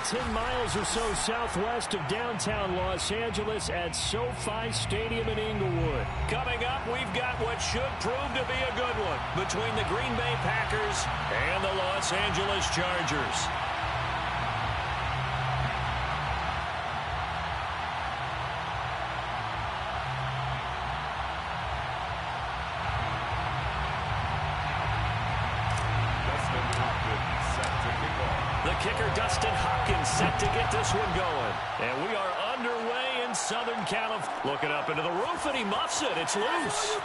10 miles or so southwest of downtown Los Angeles at SoFi Stadium in Inglewood. Coming up, we've got what should prove to be a good one between the Green Bay Packers and the Los Angeles Chargers. Set to get this one going. And we are underway in Southern California. Looking up into the roof, and he muffs it. It's loose.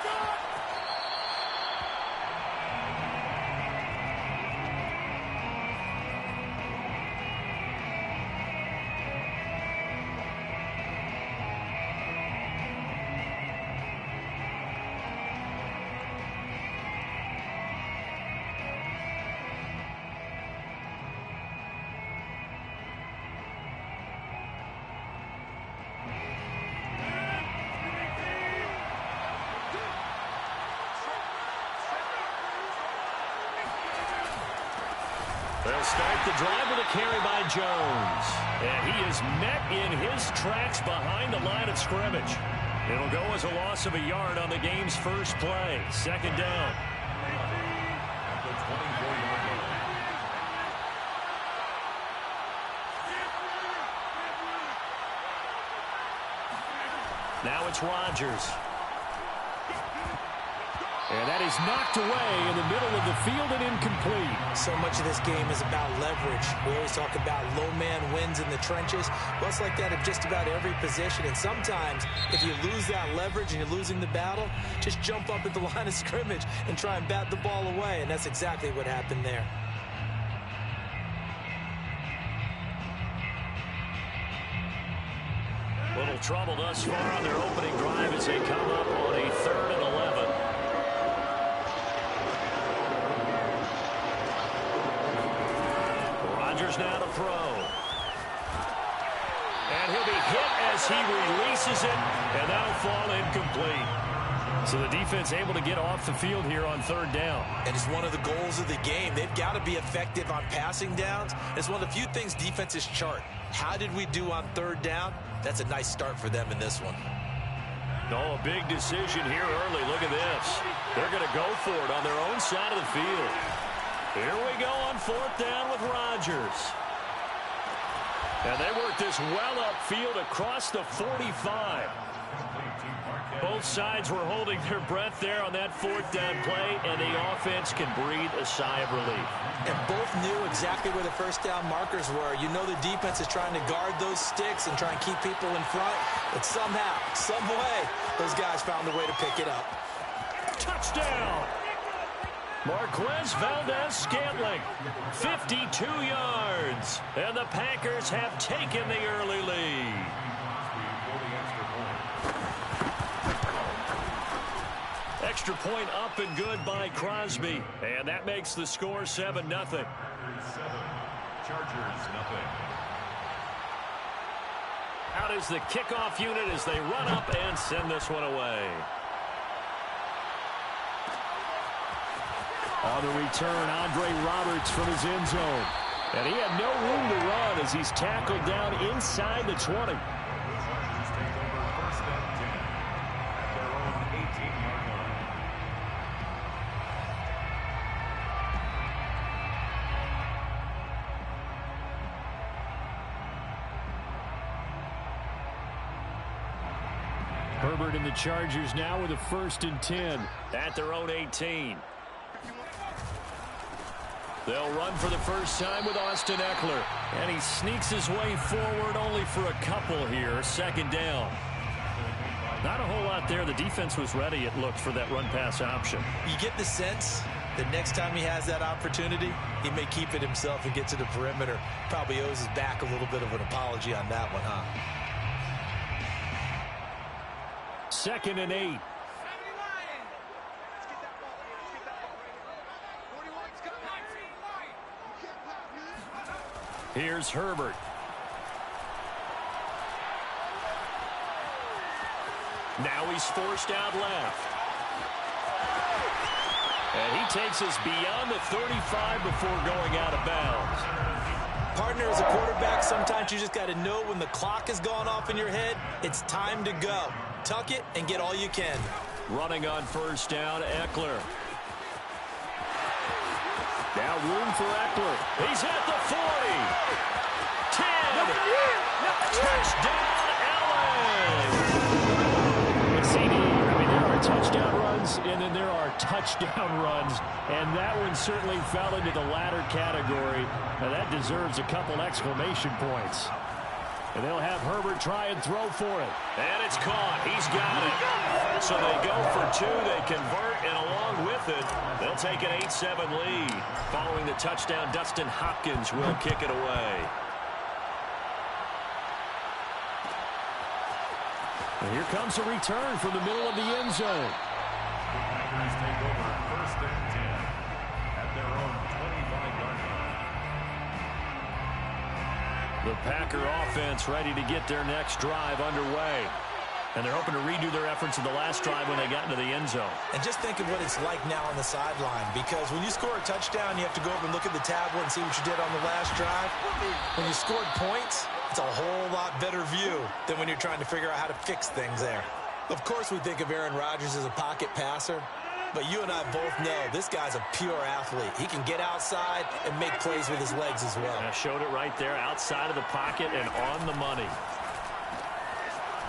They'll start the drive with a carry by Jones. And he is met in his tracks behind the line of scrimmage. It'll go as a loss of a yard on the game's first play. Second down. Now it's Rodgers. And that is knocked away in the middle of the field and incomplete. So much of this game is about leverage. We always talk about low man wins in the trenches. Well, it's like that in just about every position. And sometimes, if you lose that leverage and you're losing the battle, just jump up at the line of scrimmage and try and bat the ball away. And that's exactly what happened there. Little trouble thus far on their opening drive as they come up on a 3rd and 11. Now to throw. And he'll be hit as he releases it, and that'll fall incomplete. So the defense able to get off the field here on 3rd down. And it's one of the goals of the game. They've got to be effective on passing downs. It's one of the few things defenses chart. How did we do on 3rd down? That's a nice start for them in this one. Oh, a big decision here early. Look at this. They're going to go for it on their own side of the field. Here we go on 4th down with Rodgers. And they work this well upfield across the 45. Both sides were holding their breath there on that 4th down play, and the offense can breathe a sigh of relief. And both knew exactly where the 1st down markers were. You know the defense is trying to guard those sticks and try and keep people in front. But somehow, some way, those guys found a way to pick it up. Touchdown! Marquez Valdez-Scantling, 52 yards, and the Packers have taken the early lead. Extra point up and good by Crosby, and that makes the score 7-0. Chargers, nothing. Out is the kickoff unit as they run up and send this one away. On the return, Andre Roberts from his end zone. And he had no room to run as he's tackled down inside the 20. Herbert and the Chargers now with a 1st and 10 at their own 18. They'll run for the first time with Austin Eckler. And he sneaks his way forward only for a couple here. 2nd down. Not a whole lot there. The defense was ready, it looked, for that run-pass option. You get the sense that next time he has that opportunity, he may keep it himself and get to the perimeter. Probably owes his back a little bit of an apology on that one, huh? 2nd and 8. Here's Herbert. Now he's forced out left. And he takes us beyond the 35 before going out of bounds. Partner, as a quarterback, sometimes you just got to know when the clock has gone off in your head, it's time to go. Tuck it and get all you can. Running on first down, Eckler. Now room for Eckler. He's at the 40. 10. Touchdown, Allen. CD, I mean, there are touchdown runs, and then there are touchdown runs, and that one certainly fell into the latter category. Now, that deserves a couple exclamation points. And they'll have Herbert try and throw for it. And it's caught. He's got it. So they go for two. They convert, and along with it, they'll take an 8-7 lead. Following the touchdown, Dustin Hopkins will kick it away. And here comes a return from the middle of the end zone. The Packers take over first and 10 at their own 25-yard line. The Packer offense ready to get their next drive underway. And they're hoping to redo their efforts in the last drive when they got into the end zone. And just think of what it's like now on the sideline, because when you score a touchdown, you have to go over and look at the tablet and see what you did on the last drive. When you scored points, it's a whole lot better view than when you're trying to figure out how to fix things there. Of course, we think of Aaron Rodgers as a pocket passer, but you and I both know this guy's a pure athlete. He can get outside and make plays with his legs as well. I showed it right there, outside of the pocket and on the money.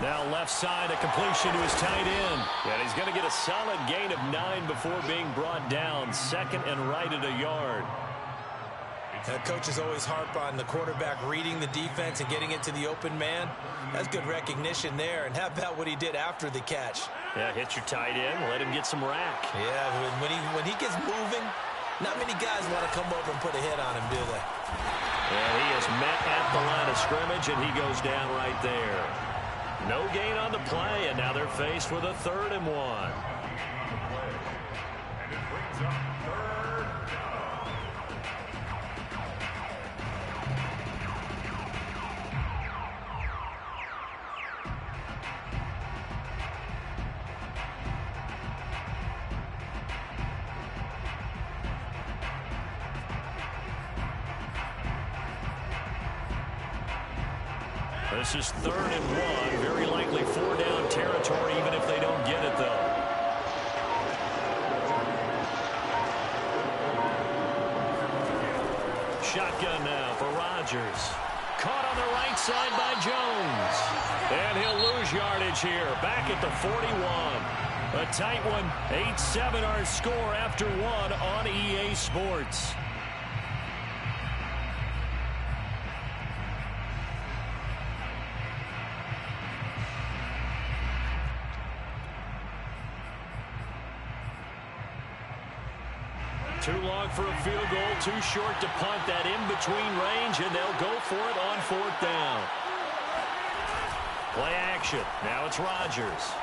Now left side, a completion to his tight end. And he's going to get a solid gain of 9 before being brought down. Second and right at a yard. Coaches always harp on the quarterback reading the defense and getting into the open man. That's good recognition there. And how about what he did after the catch? Yeah, hit your tight end, let him get some rack. Yeah, when he gets moving, not many guys want to come over and put a hit on him, do they? And he is met at the line of scrimmage, and he goes down right there. No gain on the play, and now they're faced with a 3rd and 1. And it brings up 3rd down. This is 3rd and 1. Very likely 4-down territory, even if they don't get it, though. Shotgun now for Rodgers. Caught on the right side by Jones. And he'll lose yardage here. Back at the 41. A tight one. 8-7 our score after 1 on EA Sports. Too long for a field goal, too short to punt. That in-between range, and they'll go for it on 4th down. Play action. Now it's Rodgers.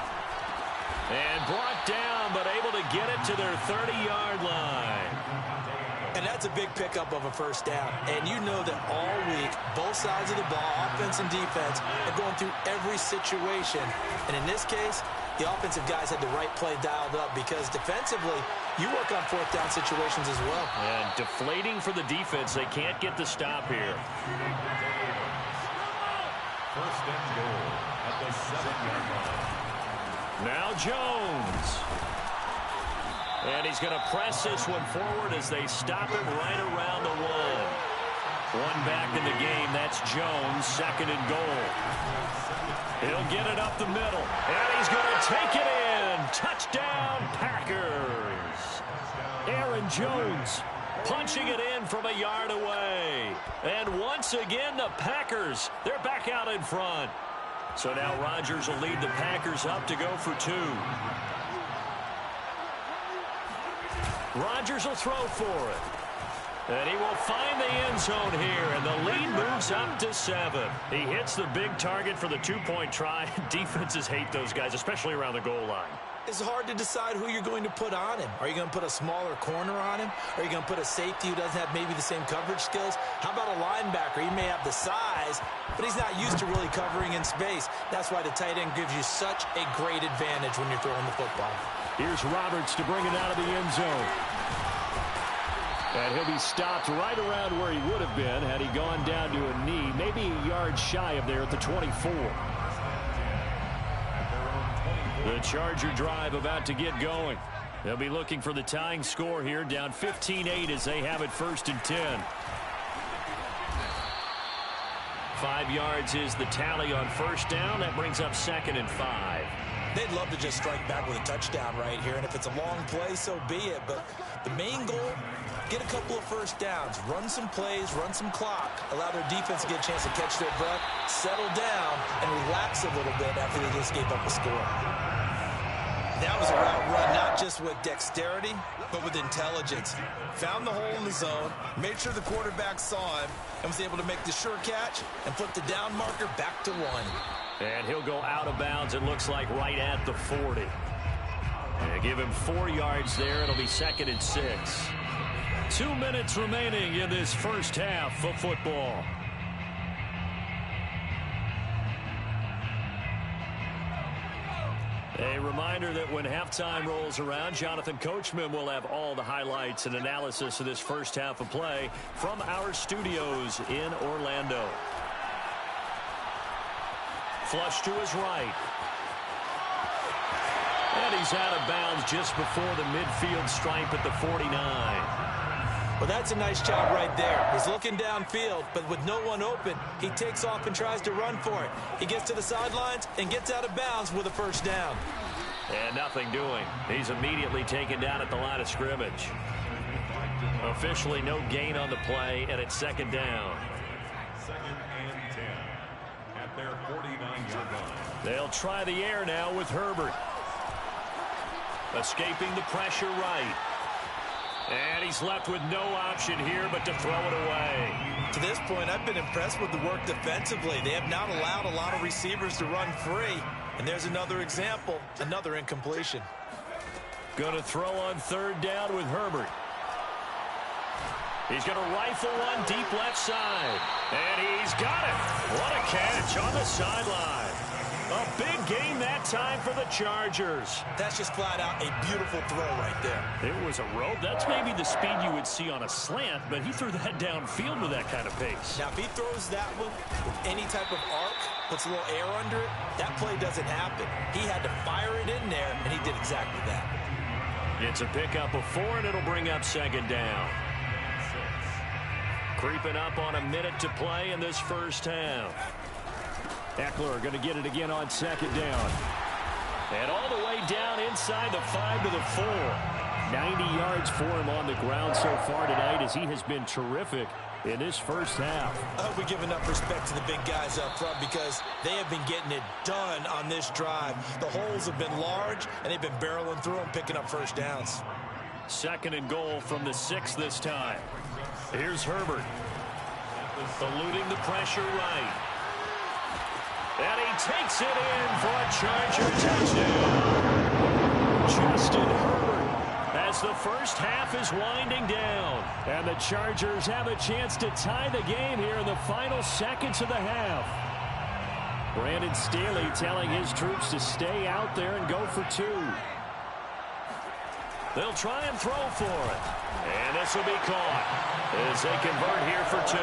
And brought down, but able to get it to their 30-yard line. And that's a big pickup of a first down. And you know that all week, both sides of the ball, offense and defense, are going through every situation. And in this case, the offensive guys had the right play dialed up, because defensively, you work on 4th down situations as well. And deflating for the defense. They can't get the stop here. First and goal at the 7-yard line. Now Jones. And he's going to press this one forward as they stop it right around the 1. One back in the game. That's Jones, 2nd and goal. He'll get it up the middle. And he's going to take it in. Touchdown, Packers. Aaron Jones punching it in from a yard away. And once again, the Packers, they're back out in front. So now Rodgers will lead the Packers up to go for 2. Rodgers will throw for it. And he will find the end zone here, and the lead moves up to 7. He hits the big target for the 2-point try. Defenses hate those guys, especially around the goal line. It's hard to decide who you're going to put on him. Are you going to put a smaller corner on him? Are you going to put a safety who doesn't have maybe the same coverage skills? How about a linebacker? He may have the size, but he's not used to really covering in space. That's why the tight end gives you such a great advantage when you're throwing the football. Here's Roberts to bring it out of the end zone. And he'll be stopped right around where he would have been had he gone down to a knee, maybe a yard shy of there at the 24. The Charger drive about to get going. They'll be looking for the tying score here, down 15-8 as they have it 1st and 10. 5 yards is the tally on 1st down. That brings up 2nd and 5. They'd love to just strike back with a touchdown right here, and if it's a long play, so be it. But the main goal, get a couple of 1st downs, run some plays, run some clock, allow their defense to get a chance to catch their breath, settle down, and relax a little bit after they just gave up a score. That was a route run, not just with dexterity, but with intelligence. Found the hole in the zone, made sure the quarterback saw him, and was able to make the sure catch and flip the down marker back to 1. And he'll go out of bounds, it looks like, right at the 40. And give him 4 yards there. It'll be 2nd and 6. 2 minutes remaining in this first half of football. A reminder that when halftime rolls around, Jonathan Coachman will have all the highlights and analysis of this first half of play from our studios in Orlando. Flush to his right. And he's out of bounds just before the midfield stripe at the 49. Well, that's a nice job right there. He's looking downfield, but with no one open, he takes off and tries to run for it. He gets to the sidelines and gets out of bounds with a 1st down. And nothing doing. He's immediately taken down at the line of scrimmage. Officially no gain on the play, and it's 2nd down. 2nd and 10 at their 49-yard line. They'll try the air now with Herbert. Escaping the pressure right. And he's left with no option here but to throw it away. To this point, I've been impressed with the work defensively. They have not allowed a lot of receivers to run free. And there's another example, another incompletion. Going to throw on 3rd down with Herbert. He's going to rifle one deep left side. And he's got it. What a catch on the sideline. A big gain that time for the Chargers. That's just flat out a beautiful throw right there. It was a rope. That's maybe the speed you would see on a slant, but he threw that downfield with that kind of pace. Now, if he throws that one with any type of arc, puts a little air under it, that play doesn't happen. He had to fire it in there, and he did exactly that. It's a pickup of 4, and it'll bring up 2nd down. Creeping up on a minute to play in this first half. Eckler going to get it again on 2nd down. And all the way down inside the 5 to the 4. 90 yards for him on the ground so far tonight as he has been terrific in this first half. I hope we give enough respect to the big guys up front because they have been getting it done on this drive. The holes have been large, and they've been barreling through them, picking up 1st downs. 2nd and goal from the 6 this time. Here's Herbert. Eluding the pressure right. And he takes it in for a Charger touchdown. Justin Herbert as the first half is winding down. And the Chargers have a chance to tie the game here in the final seconds of the half. Brandon Staley telling his troops to stay out there and go for 2. They'll try and throw for it. And this will be caught as they convert here for 2.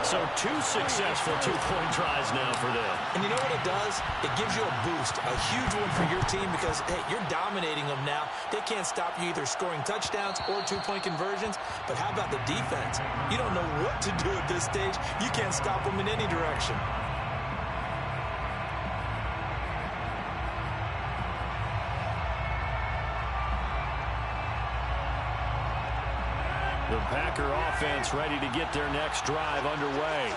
So 2 successful two-point tries now for them. And you know what it does? It gives you a boost, a huge one for your team because, hey, you're dominating them now. They can't stop you either scoring touchdowns or two-point conversions. But how about the defense? You don't know what to do at this stage. You can't stop them in any direction. The Packer offense ready to get their next drive underway.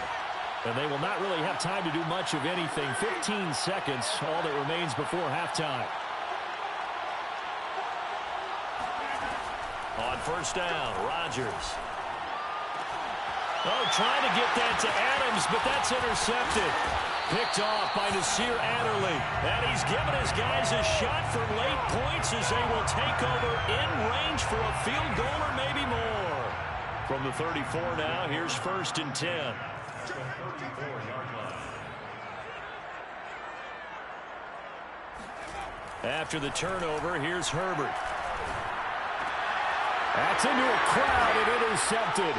And they will not really have time to do much of anything. 15 seconds, all that remains before halftime. On 1st down, Rodgers. Oh, trying to get that to Adams, but that's intercepted. Picked off by Nasir Adderley. And he's given his guys a shot for late points as they will take over in range for a field goal or maybe more. From the 34 now, here's 1st and 10. 34-yard line. After the turnover, here's Herbert. That's into a crowd and intercepted.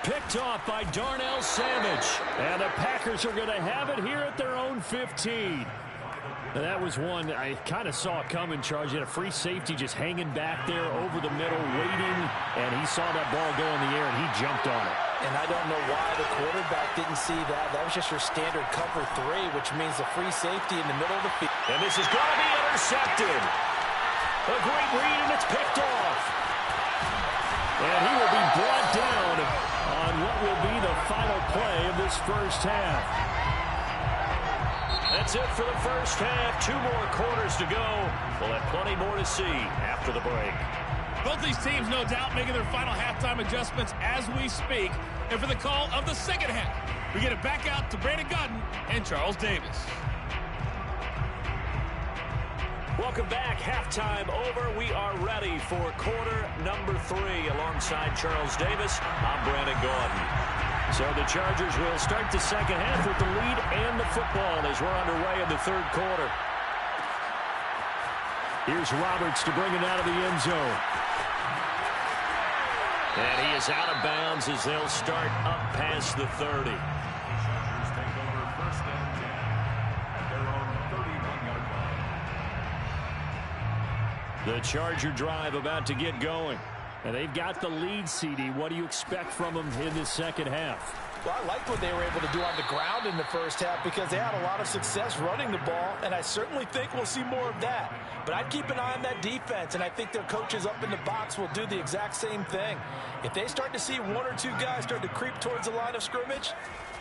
Picked off by Darnell Savage. And the Packers are going to have it here at their own 15. And that was one I kind of saw coming, Charles. You had a free safety just hanging back there over the middle, waiting, and he saw that ball go in the air, and he jumped on it. And I don't know why the quarterback didn't see that. That was just your standard cover 3, which means a free safety in the middle of the field. And this is going to be intercepted. A great read, and it's picked off. And he will be brought down on what will be the final play of this first half. That's it for the first half. 2 more quarters to go. We'll have plenty more to see after the break. Both these teams, no doubt, making their final halftime adjustments as we speak. And for the call of the second half, we get it back out to Brandon Gaudin and Charles Davis. Welcome back. Halftime over. We are ready for quarter number 3. Alongside Charles Davis, I'm Brandon Gaudin. So the Chargers will start the second half with the lead and the football as we're underway in the third quarter. Here's Roberts to bring it out of the end zone. And he is out of bounds as they'll start up past the 30. Chargers take over first and 10 at their own 31-yard line. The Charger drive about to get going. And they've got the lead, CD. What do you expect from them in this second half? Well, I liked what they were able to do on the ground in the first half because they had a lot of success running the ball, and I certainly think we'll see more of that. But I'd keep an eye on that defense, and I think their coaches up in the box will do the exact same thing. If they start to see 1 or 2 guys start to creep towards the line of scrimmage,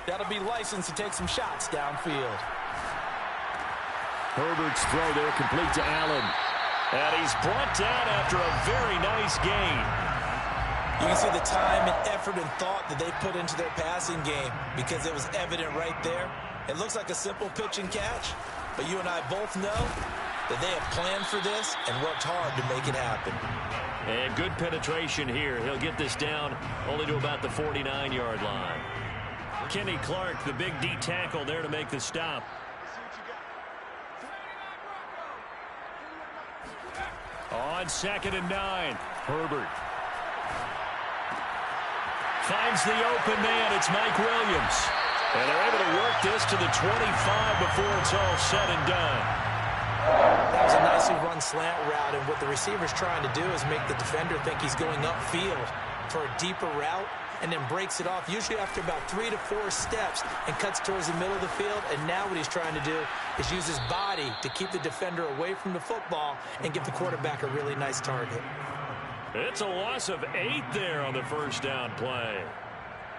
that'll be licensed to take some shots downfield. Herbert's throw there complete to Allen. And he's brought down after a very nice gain. You can see the time and effort and thought that they put into their passing game because it was evident right there. It looks like a simple pitch and catch, but you and I both know that they have planned for this and worked hard to make it happen. And good penetration here. He'll get this down only to about the 49-yard line. Kenny Clark, the big D tackle there to make the stop. On 2nd and 9, Herbert finds the open man. It's Mike Williams. And they're able to work this to the 25 before it's all said and done. That was a nicely run slant route, and what the receiver's trying to do is make the defender think he's going upfield for a deeper route and then breaks it off, usually after about 3 to 4 steps, and cuts towards the middle of the field. And now what he's trying to do is use his body to keep the defender away from the football and give the quarterback a really nice target. It's a loss of 8 there on the first down play.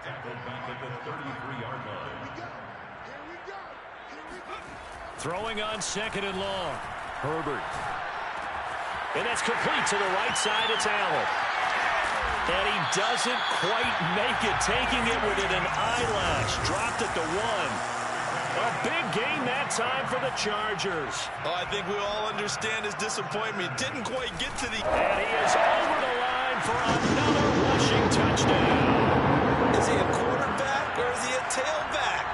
Tackled back at the 33-yard line. Throwing on 2nd and long. Herbert. And that's complete to the right side. It's Allen. And he doesn't quite make it, taking it within an eyelash. Dropped at the 1. A big gain that time for the Chargers. Oh, I think we all understand his disappointment. Didn't quite get to the... And he is over the line for another rushing touchdown. Is he a quarterback or is he a tailback?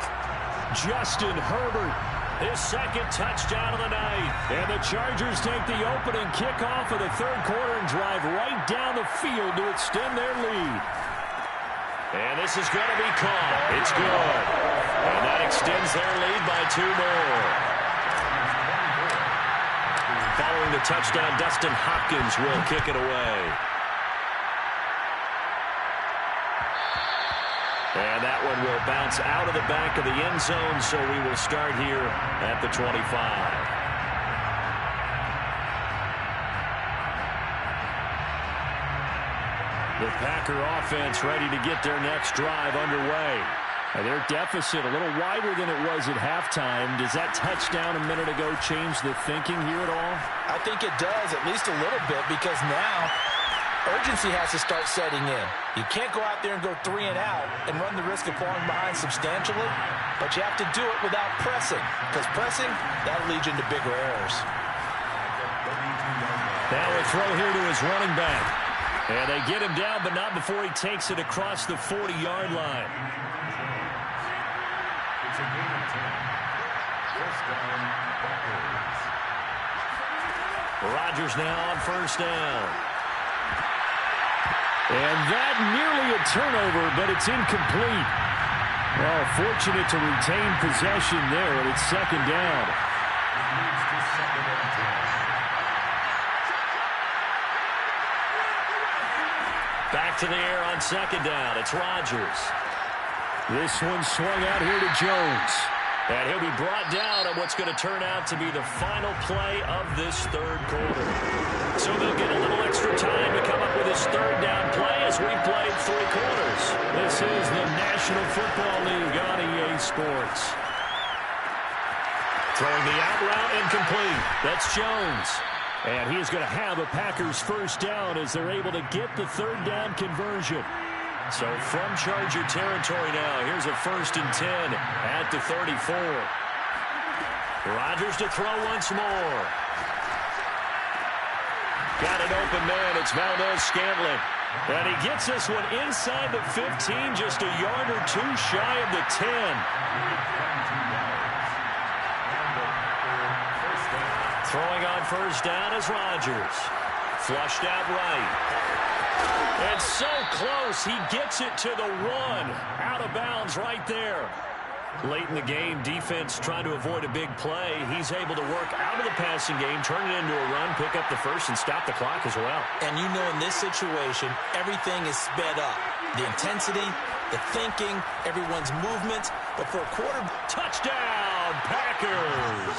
Justin Herbert, his 2nd touchdown of the night. And the Chargers take the opening kickoff of the third quarter and drive right down the field to extend their lead. And this is going to be caught. It's good. And that extends their lead by 2 more. Following the touchdown, Dustin Hopkins will kick it away. And that one will bounce out of the back of the end zone, so we will start here at the 25. The Packer offense ready to get their next drive underway. And their deficit a little wider than it was at halftime. Does that touchdown a minute ago change the thinking here at all? I think it does, at least a little bit, because now urgency has to start setting in. You can't go out there and go 3 and out and run the risk of falling behind substantially, but you have to do it without pressing, because pressing, that'll lead you into bigger errors. Now a throw here to his running back. And they get him down, but not before he takes it across the 40-yard line. It's a gain of 10. First down, Packers. Rodgers now on first down. And that nearly a turnover, but it's incomplete. Well, fortunate to retain possession there, and it's second down. Back to the air on second down. It's Rodgers. This one swung out here to Jones. And he'll be brought down on what's going to turn out to be the final play of this third quarter. So they'll get a little extra time to come up with his third down play as we've played 3 quarters. This is the National Football League on EA Sports. Throwing the out route incomplete. That's Jones. And he is going to have a Packers first down as they're able to get the third down conversion. So from Charger territory now, here's a 1st and 10 at the 34. Rodgers to throw once more. Got an open man. It's Valdez-Scantling. And he gets this one inside the 15, just a yard or 2 shy of the 10. Throwing on first down is Rodgers. Flushed out right. And so close, he gets it to the 1. Out of bounds right there. Late in the game, defense trying to avoid a big play. He's able to work out of the passing game, turn it into a run, pick up the first, and stop the clock as well. And you know in this situation, everything is sped up. The intensity, the thinking, everyone's movement. But for a quarter, touchdown, Packers!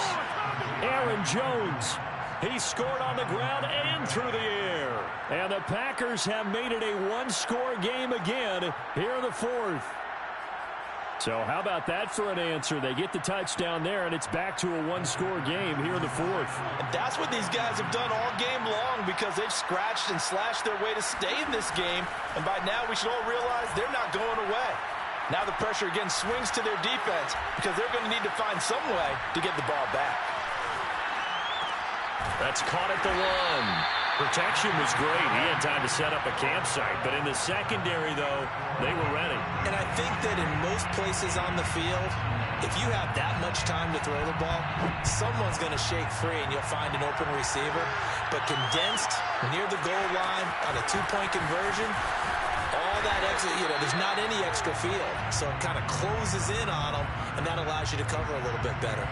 Aaron Jones. He scored on the ground and through the air. And the Packers have made it a 1-score game again here in the 4th. So how about that for an answer? They get the touchdown there, and it's back to a 1-score game here in the 4th. And that's what these guys have done all game long because they've scratched and slashed their way to stay in this game. And by now, we should all realize they're not going away. Now the pressure again swings to their defense because they're going to need to find some way to get the ball back. That's caught at the 1. Protection was great. He had time to set up a campsite. But in the secondary, though, they were ready. And I think that in most places on the field, if you have that much time to throw the ball, someone's going to shake free and you'll find an open receiver. But condensed near the goal line on a 2-point conversion, all that extra, there's not any extra field. So it kind of closes in on them, and that allows you to cover a little bit better.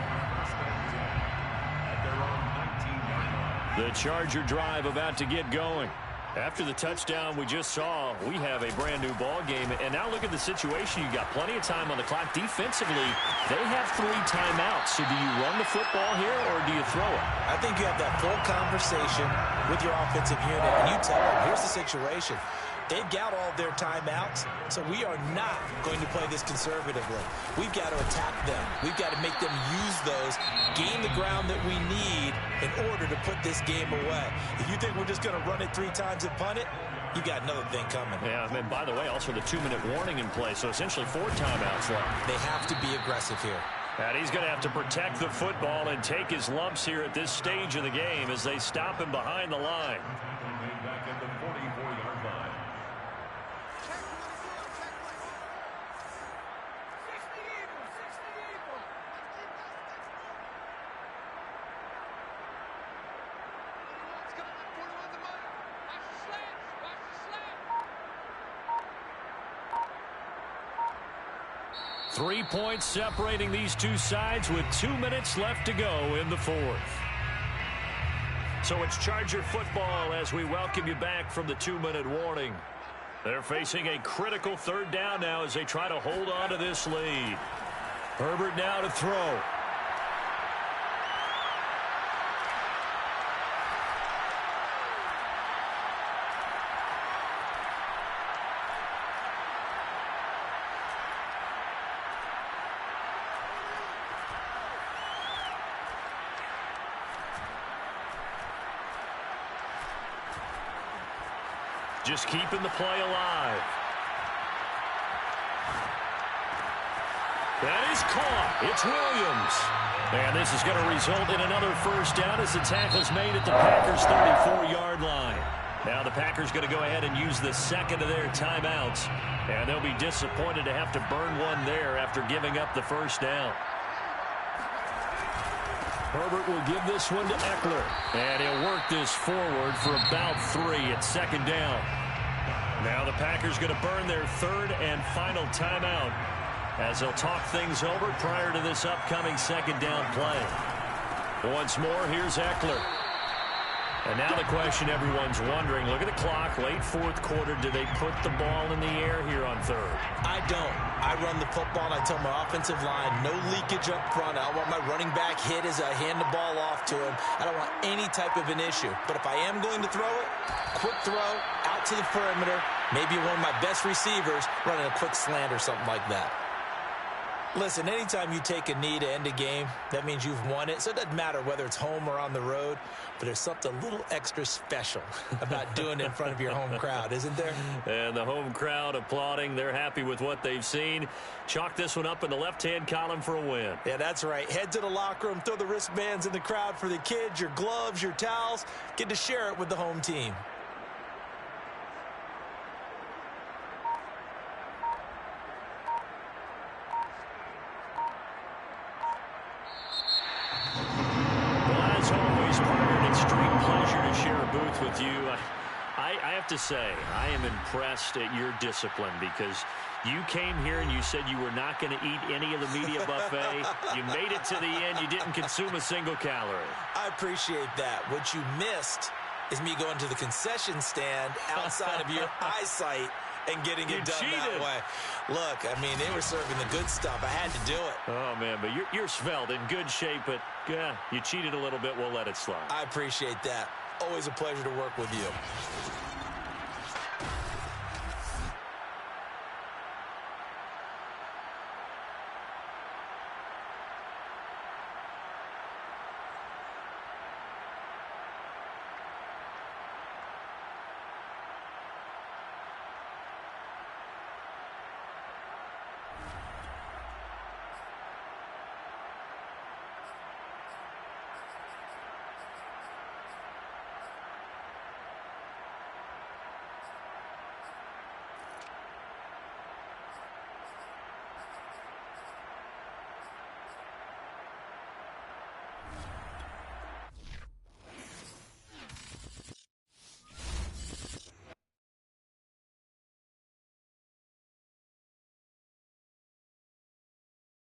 The Charger drive about to get going. After the touchdown we just saw, we have a brand new ball game. And now look at the situation. You got plenty of time on the clock. Defensively, they have 3 timeouts. So do you run the football here or do you throw it? I think you have that full conversation with your offensive unit, and you tell them, here's the situation. They've got all their timeouts, so we are not going to play this conservatively. We've got to attack them. We've got to make them use those, gain the ground that we need in order to put this game away. If you think we're just going to run it 3 times and punt it, you got another thing coming. Yeah, and by the way, also the 2-minute warning in play, so essentially 4 timeouts left. They have to be aggressive here. And he's going to have to protect the football and take his lumps here at this stage of the game as they stop him behind the line. Back at the 44-yard line. Three points separating these two sides with 2 minutes left to go in the 4th. So it's Charger football as we welcome you back from the 2-minute warning. They're facing a critical 3rd down now as they try to hold on to this lead. Herbert now to throw. Just keeping the play alive. That is caught. It's Williams. And this is going to result in another first down as the tackle is made at the Packers' 34-yard line. Now the Packers going to go ahead and use the second of their timeouts. And they'll be disappointed to have to burn one there after giving up the first down. Herbert will give this one to Eckler. And he'll work this forward for about 3 at 2nd down. Now the Packers going to burn their third and final timeout as they'll talk things over prior to this upcoming second down play. Once more, here's Eckler. And now the question everyone's wondering, look at the clock, late fourth quarter, do they put the ball in the air here on third? I don't. I run the football, and I tell my offensive line, no leakage up front. I don't want my running back hit as I hand the ball off to him. I don't want any type of an issue. But if I am going to throw it, quick throw, out to the perimeter, maybe one of my best receivers running a quick slant or something like that. Listen, anytime you take a knee to end a game, that means you've won it. So it doesn't matter whether it's home or on the road, but there's something a little extra special about doing it in front of your home crowd, isn't there? And the home crowd applauding. They're happy with what they've seen. Chalk this one up in the left-hand column for a win. Yeah, that's right. Head to the locker room, throw the wristbands in the crowd for the kids, your gloves, your towels. Get to share it with the home team. Pleasure to share a booth with you. I have to say, I am impressed at your discipline because you came here and you said you were not going to eat any of the media buffet. You made it to the end. You didn't consume a single calorie. I appreciate that. What you missed is me going to the concession stand outside of your eyesight and getting it done that way. Look, I mean, they were serving the good stuff. I had to do it. Oh, man, but you're svelte, in good shape, but yeah, you cheated a little bit. We'll let it slide. I appreciate that. Always a pleasure to work with you.